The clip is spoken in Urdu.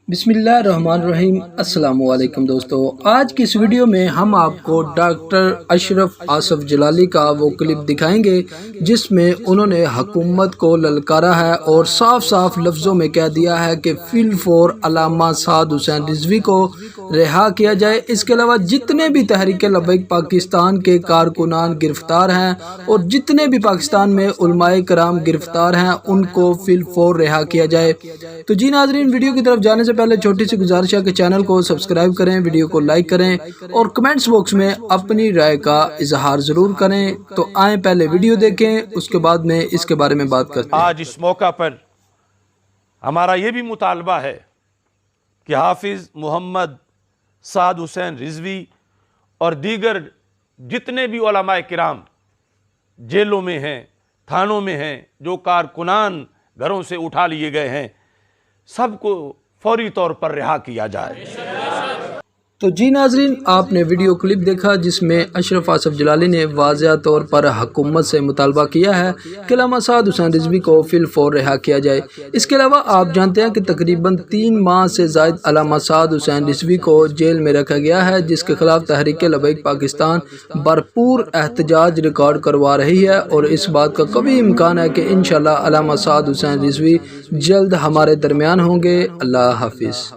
بسم اللہ الرحمن الرحیم۔ السلام علیکم دوستو، آج کی اس ویڈیو میں ہم آپ کو ڈاکٹر اشرف آصف جلالی کا وہ کلپ دکھائیں گے جس میں انہوں نے حکومت کو للکارا ہے اور صاف صاف لفظوں میں کہہ دیا ہے کہ فی الفور علامہ سعد حسین رضوی کو رہا کیا جائے۔ اس کے علاوہ جتنے بھی تحریک لبیک پاکستان کے کارکنان گرفتار ہیں اور جتنے بھی پاکستان میں علماء کرام گرفتار ہیں ان کو فی الفور رہا کیا جائے۔ تو جی ناظرین، ویڈیو کی طرف جانے سے پہلے چھوٹی سی گزارش ہے کہ چینل کو سبسکرائب کریں، ویڈیو کو لائک کریں اور کمنٹس باکس میں اپنی رائے کا اظہار ضرور کریں۔ تو آئیں پہلے ویڈیو دیکھیں، اس کے بعد میں اس کے بارے میں بات کرتے ہیں۔ آج اس موقع پر ہمارا یہ بھی مطالبہ ہے کہ حافظ محمد سعد حسین رضوی اور دیگر جتنے بھی علماء کرام جیلوں میں ہیں، تھانوں میں ہیں، جو کارکنان گھروں سے اٹھا لیے گئے ہیں، سب کو فوری طور پر رہا کیا جائے۔ تو جی ناظرین، آپ نے ویڈیو کلپ دیکھا جس میں اشرف آصف جلالی نے واضح طور پر حکومت سے مطالبہ کیا ہے کہ علامہ سعد حسین رضوی کو فی الفور رہا کیا جائے۔ اس کے علاوہ آپ جانتے ہیں کہ تقریباً 3 ماہ سے زائد علامہ سعد حسین رضوی کو جیل میں رکھا گیا ہے، جس کے خلاف تحریک لبیک پاکستان بھرپور احتجاج ریکارڈ کروا رہی ہے اور اس بات کا کبھی امکان ہے کہ انشاءاللہ علامہ سعد حسین رضوی جلد ہمارے درمیان ہوں گے۔ اللہ حافظ۔